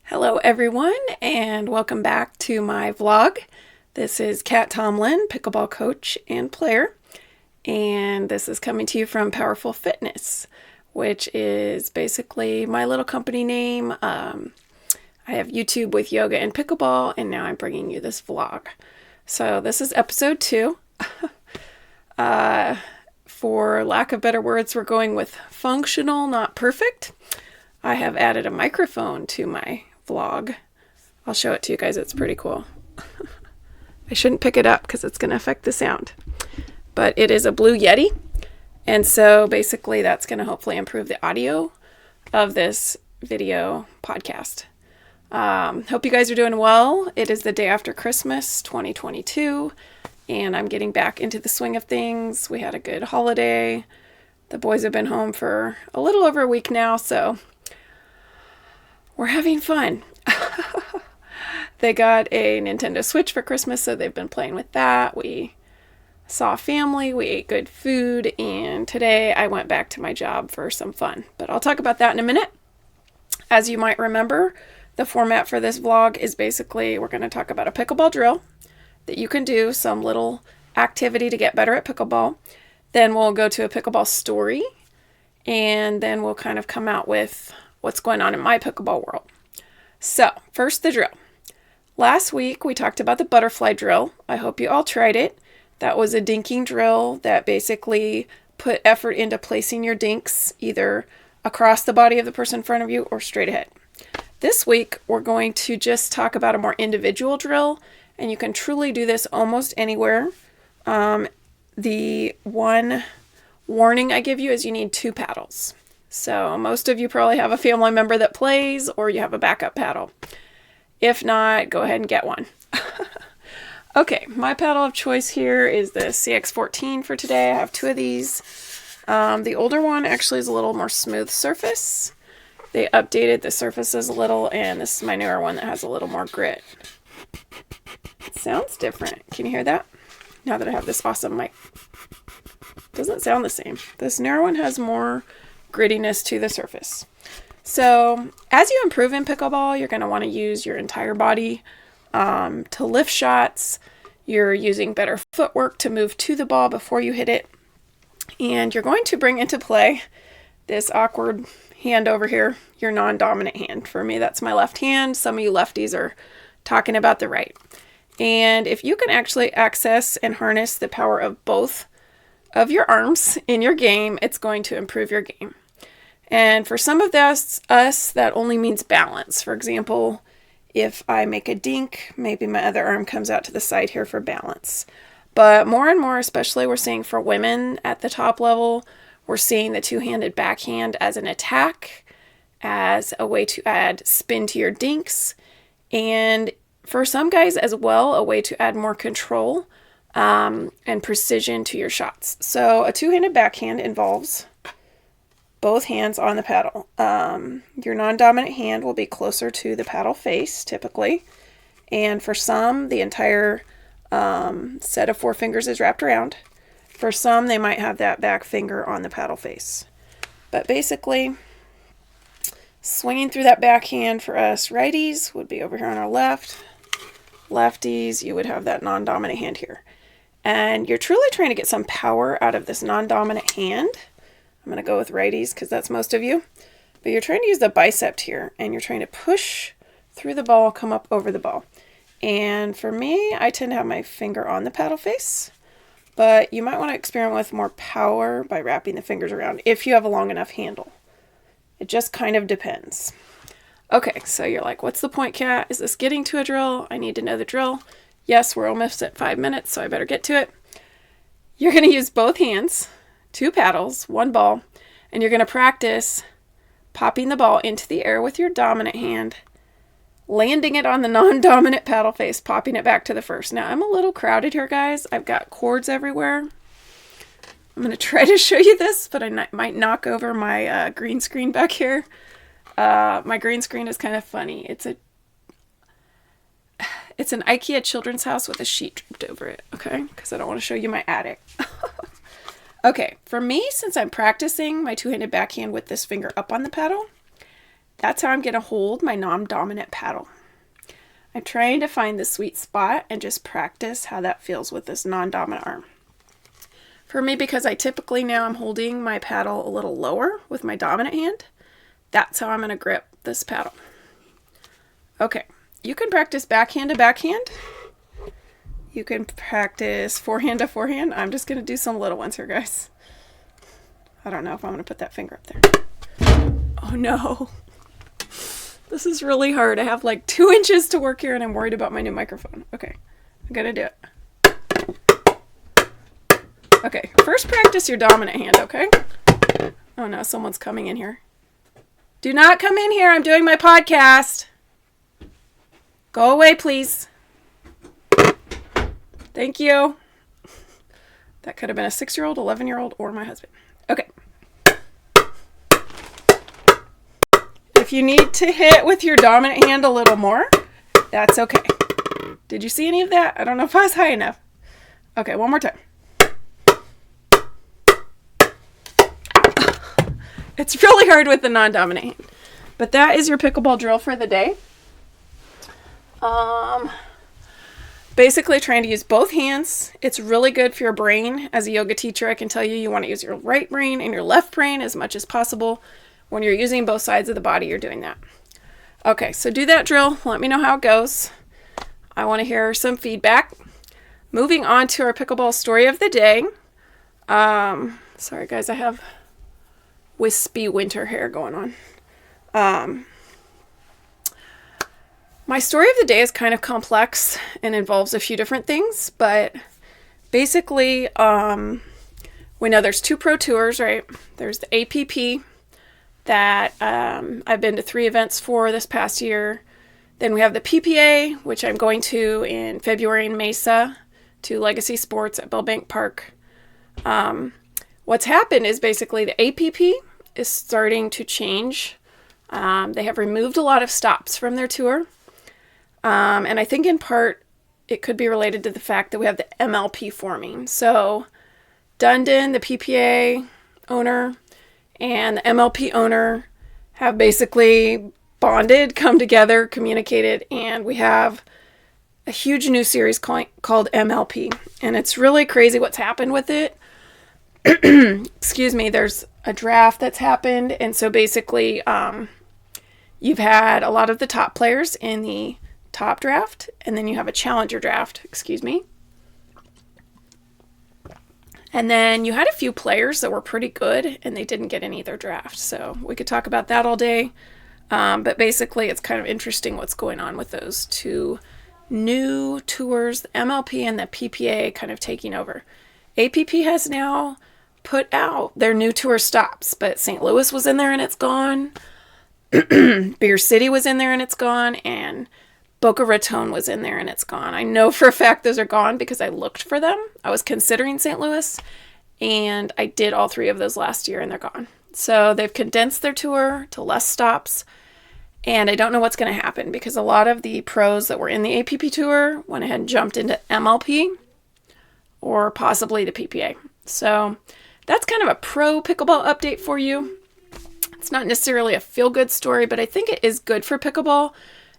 Hello everyone, and welcome back to my vlog. This is Kat Tomlin, pickleball coach and player, and this is coming to you from Powerful Fitness, which is basically my little company name. I have YouTube with yoga and pickleball, and now I'm bringing you this vlog. So this is episode 2. For lack of better words, we're going with functional, not perfect. I have added a microphone to my vlog. I'll show it to you guys. It's pretty cool. I shouldn't pick it up because it's going to affect the sound. But it is a Blue Yeti. And so basically that's going to hopefully improve the audio of this video podcast. Hope you guys are doing well. It is the day after Christmas 2022. And I'm getting back into the swing of things. We had a good holiday. The boys have been home for a little over a week now, so we're having fun. They got a Nintendo Switch for Christmas, so they've been playing with that. We saw family, we ate good food, and today I went back to my job for some fun. But I'll talk about that in a minute. As you might remember, the format for this vlog is basically we're going to talk about a pickleball drill that you can do, some little activity to get better at pickleball. Then we'll go to a pickleball story, and then we'll kind of come out with what's going on in my pickleball world. So, first the drill. Last week we talked about the butterfly drill. I hope you all tried it. That was a dinking drill that basically put effort into placing your dinks either across the body of the person in front of you or straight ahead. This week we're going to just talk about a more individual drill, and you can truly do this almost anywhere. The one warning I give you is you need 2 paddles. So most of you probably have a family member that plays, or you have a backup paddle. If not, go ahead and get one. Okay, my paddle of choice here is the CX14 for today. I have 2 of these. The older one actually is a little more smooth surface. They updated the surfaces a little, and this is my newer one that has a little more grit. It sounds different. Can you hear that? Now that I have this awesome mic. Doesn't sound the same. This newer one has more grittiness to the surface. So as you improve in pickleball, you're going to want to use your entire body to lift shots. You're using better footwork to move to the ball before you hit it. And you're going to bring into play this awkward hand over here, your non-dominant hand. For me, that's my left hand. Some of you lefties are talking about the right. And if you can actually access and harness the power of both of your arms in your game, it's going to improve your game. And for some of us, that only means balance. For example, if I make a dink, maybe my other arm comes out to the side here for balance. But more and more, especially we're seeing for women at the top level, we're seeing the two-handed backhand as an attack, as a way to add spin to your dinks, and for some guys as well, a way to add more control and precision to your shots. So a two-handed backhand involves both hands on the paddle. Your non-dominant hand will be closer to the paddle face typically. And for some, the entire set of 4 fingers is wrapped around. For some, they might have that back finger on the paddle face. But basically, swinging through that backhand for us righties would be over here on our left. Lefties, you would have that non-dominant hand here. And you're truly trying to get some power out of this non-dominant hand. I'm going to go with righties because that's most of you. But you're trying to use the bicep here, and you're trying to push through the ball, come up over the ball. And for me, I tend to have my finger on the paddle face. But you might want to experiment with more power by wrapping the fingers around if you have a long enough handle. It just kind of depends. Okay, so you're like, what's the point, Kat? Is this getting to a drill? I need to know the drill. Yes, we're almost at 5 minutes, so I better get to it. You're going to use both hands, 2 paddles, 1 ball, and you're going to practice popping the ball into the air with your dominant hand, landing it on the non-dominant paddle face, popping it back to the first. Now, I'm a little crowded here, guys. I've got cords everywhere. I'm going to try to show you this, but I might knock over my green screen back here. My green screen is kind of funny. It's an IKEA children's house with a sheet draped over it, okay? Because I don't want to show you my attic. Okay, for me, since I'm practicing my two-handed backhand with this finger up on the paddle, That's how I'm going to hold my non-dominant paddle. I'm trying to find the sweet spot and just practice how that feels with this non-dominant arm. For me, because I typically now I'm holding my paddle a little lower with my dominant hand, that's how I'm going to grip this paddle. Okay, you can practice backhand to backhand. You can practice forehand to forehand. I'm just going to do some little ones here, guys. I don't know if I'm going to put that finger up there. Oh no. This is really hard. I have like 2 inches to work here and I'm worried about my new microphone. Okay, I'm going to do it. Okay, first practice your dominant hand, okay? Oh no, someone's coming in here. Do not come in here. I'm doing my podcast. Go away, please. Thank you. That could have been a 6-year-old, 11-year-old, or my husband. Okay. If you need to hit with your dominant hand a little more, that's okay. Did you see any of that? I don't know if I was high enough. Okay, one more time. It's really hard with the non-dominant hand. But that is your pickleball drill for the day. Basically trying to use both hands. It's really good for your brain. As a yoga teacher, I can tell you, you want to use your right brain and your left brain as much as possible. When you're using both sides of the body, you're doing that. Okay, so do that drill. Let me know how it goes. I want to hear some feedback. Moving on to our pickleball story of the day. Sorry guys, I have wispy winter hair going on. My story of the day is kind of complex and involves a few different things, but basically, we know there's 2 pro tours, right? There's the APP that I've been to 3 events for this past year. Then we have the PPA, which I'm going to in February in Mesa to Legacy Sports at Bellbank Park. What's happened is basically the APP is starting to change. They have removed a lot of stops from their tour. And I think in part it could be related to the fact that we have the MLP forming. So Dundon, the PPA owner, and the MLP owner have basically bonded, come together, communicated, and we have a huge new series called MLP. And it's really crazy what's happened with it. Excuse me, there's a draft that's happened. And so basically, you've had a lot of the top players in the top draft, and then you have a challenger draft, and then you had a few players that were pretty good and they didn't get in either draft. So we could talk about that all day. But basically it's kind of interesting what's going on with those 2 new tours, the MLP and the PPA kind of taking over. APP has now put out their new tour stops, but St. Louis was in there and it's gone. Beer City was in there and it's gone, and Boca Raton was in there and it's gone. I know for a fact those are gone because I looked for them. I was considering St. Louis and I did all 3 of those last year and they're gone. So they've condensed their tour to less stops, and I don't know what's going to happen because a lot of the pros that were in the APP tour went ahead and jumped into MLP or possibly the PPA. So that's kind of a pro pickleball update for you. It's not necessarily a feel-good story, but I think it is good for pickleball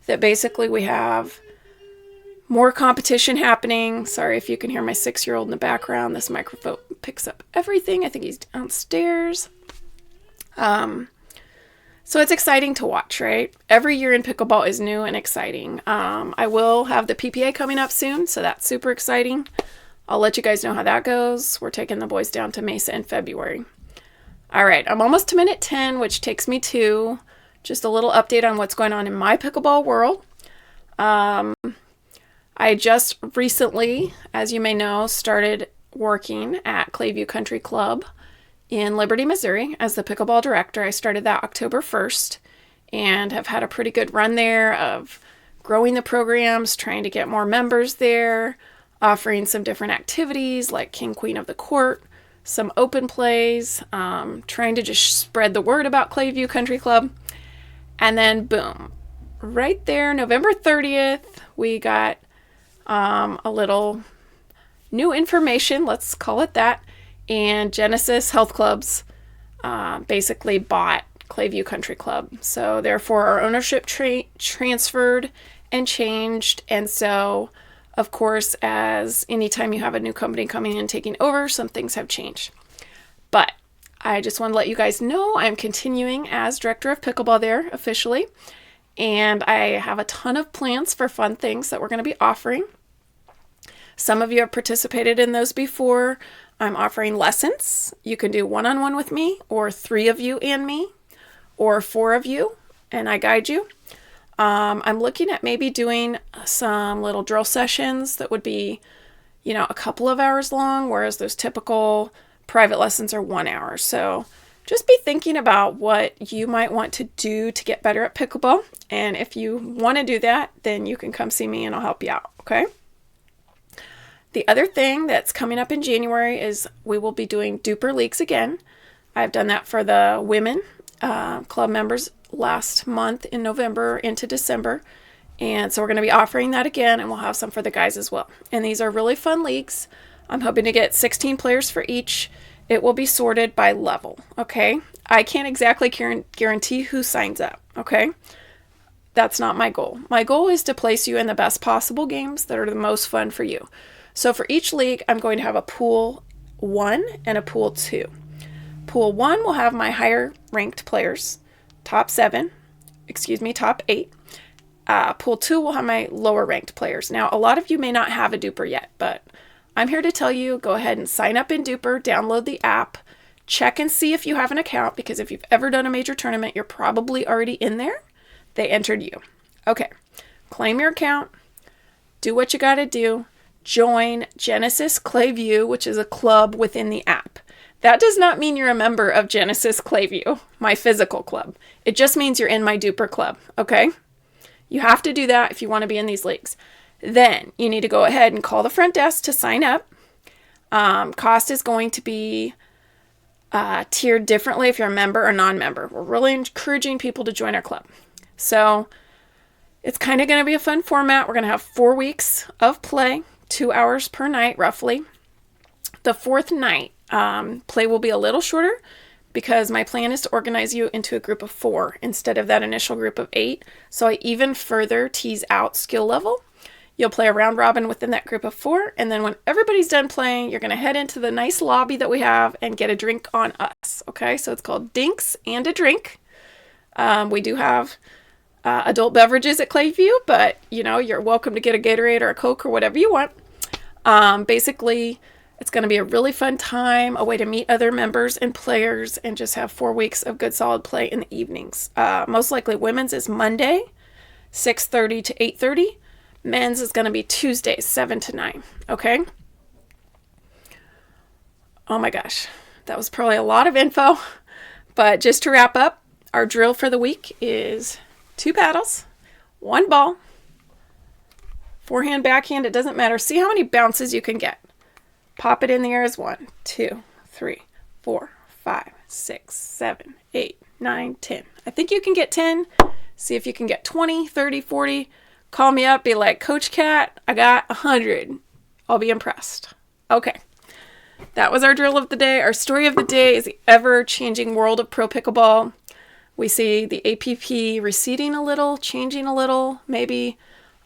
that basically we have more competition happening. Sorry if you can hear my 6-year-old in the background. This microphone picks up everything. I think he's downstairs. So it's exciting to watch, right? Every year in pickleball is new and exciting. I will have the PPA coming up soon, so that's super exciting. I'll let you guys know how that goes. We're taking the boys down to Mesa in February. All right, I'm almost to minute 10, which takes me to just a little update on what's going on in my pickleball world. I just recently, as you may know, started working at Clayview Country Club in Liberty, Missouri as the pickleball director. I started that October 1st and have had a pretty good run there of growing the programs, trying to get more members there, offering some different activities like King, Queen of the Court, some open plays, trying to just spread the word about Clayview Country Club. And then boom, right there, November 30th, we got a little new information, let's call it that, and Genesis Health Clubs basically bought Clayview Country Club. So therefore our ownership transferred and changed. And so, of course, as anytime you have a new company coming in and taking over, some things have changed. But I just want to let you guys know I'm continuing as director of pickleball there officially. And I have a ton of plans for fun things that we're going to be offering. Some of you have participated in those before. I'm offering lessons. You can do one-on-one with me, or 3 of you and me, or 4 of you, and I guide you. I'm looking at maybe doing some little drill sessions that would be, a couple of hours long, whereas those typical private lessons are 1 hour. So just be thinking about what you might want to do to get better at pickleball. And if you want to do that, then you can come see me and I'll help you out, okay? The other thing that's coming up in January is we will be doing duper leagues again. I've done that for the women club members last month in November into December. And so we're going to be offering that again, and we'll have some for the guys as well. And these are really fun leagues. I'm hoping to get 16 players for each. It will be sorted by level, okay? I can't exactly guarantee who signs up, okay? That's not my goal. My goal is to place you in the best possible games that are the most fun for you. So for each league, I'm going to have a pool 1 and a pool 2. Pool 1 will have my higher ranked players, top 8. Pool 2 will have my lower ranked players. Now, a lot of you may not have a duper yet, but I'm here to tell you, go ahead and sign up in Duper, download the app, check and see if you have an account, because if you've ever done a major tournament, you're probably already in there. They entered you. Okay, claim your account, do what you got to do, join Genesis Clayview, which is a club within the app. That does not mean you're a member of Genesis Clayview, my physical club. It just means you're in my Duper club, okay? You have to do that if you want to be in these leagues. Then you need to go ahead and call the front desk to sign up. Cost is going to be tiered differently if you're a member or non-member. We're really encouraging people to join our club. So it's kind of going to be a fun format. We're going to have 4 weeks of play, 2 hours per night roughly. The 4th night, play will be a little shorter because my plan is to organize you into a group of 4 instead of that initial group of 8. So I even further tease out skill level. You'll play a round robin within that group of 4, and then when everybody's done playing, you're going to head into the nice lobby that we have and get a drink on us, okay? So it's called Dinks and a Drink. We do have adult beverages at Clayview, but, you're welcome to get a Gatorade or a Coke or whatever you want. Basically, it's going to be a really fun time, a way to meet other members and players, and just have 4 weeks of good solid play in the evenings. Most likely women's is Monday, 6:30 to 8:30. Men's is going to be Tuesdays, 7 to 9, okay? Oh my gosh, that was probably a lot of info. But just to wrap up, our drill for the week is 2 paddles, 1 ball, forehand, backhand, it doesn't matter. See how many bounces you can get. Pop it in the air as 1, 2, 3, 4, 5, 6, 7, 8, 9, 10. I think you can get 10. See if you can get 20, 30, 40. Call me up, be like, Coach Kat, I got 100. I'll be impressed. Okay. That was our drill of the day. Our story of the day is the ever-changing world of pro pickleball. We see the APP receding a little, changing a little, maybe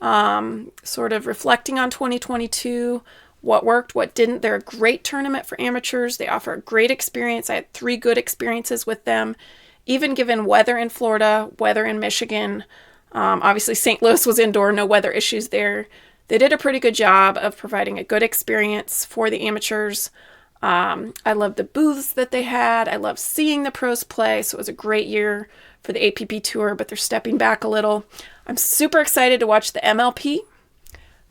sort of reflecting on 2022, what worked, what didn't. They're a great tournament for amateurs. They offer a great experience. I had 3 good experiences with them, even given weather in Florida, weather in Michigan. Obviously, St. Louis was indoor, no weather issues there. They did a pretty good job of providing a good experience for the amateurs. I loved the booths that they had. I loved seeing the pros play. So it was a great year for the APP Tour, but they're stepping back a little. I'm super excited to watch the MLP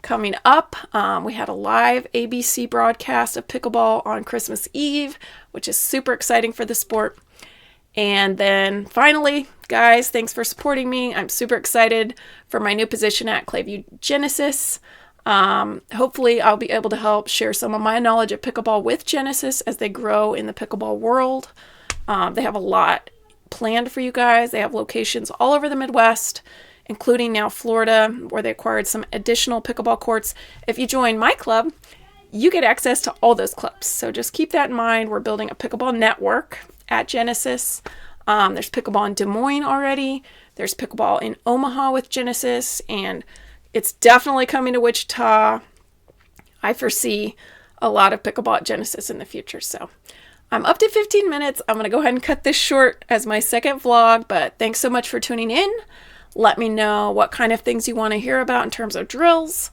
coming up. We had a live ABC broadcast of pickleball on Christmas Eve, which is super exciting for the sport. And then finally, guys, thanks for supporting me. I'm super excited for my new position at Clayview Genesis. Hopefully I'll be able to help share some of my knowledge of pickleball with Genesis as they grow in the pickleball world. They have a lot planned for you guys. They have locations all over the Midwest, including now Florida, where they acquired some additional pickleball courts. If you join my club, you get access to all those clubs. So just keep that in mind. We're building a pickleball network at Genesis. There's pickleball in Des Moines already. There's pickleball in Omaha with Genesis, and it's definitely coming to Wichita. I foresee a lot of pickleball at Genesis in the future. So I'm up to 15 minutes. I'm going to go ahead and cut this short as my second vlog, but thanks so much for tuning in. Let me know what kind of things you want to hear about in terms of drills.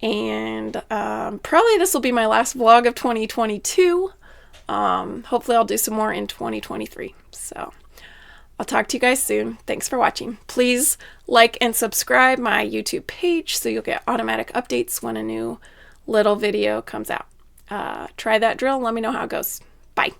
And probably this will be my last vlog of 2022. Hopefully I'll do some more in 2023. So I'll talk to you guys soon. Thanks for watching. Please like and subscribe my YouTube page so you'll get automatic updates when a new little video comes out. Try that drill and let me know how it goes. Bye.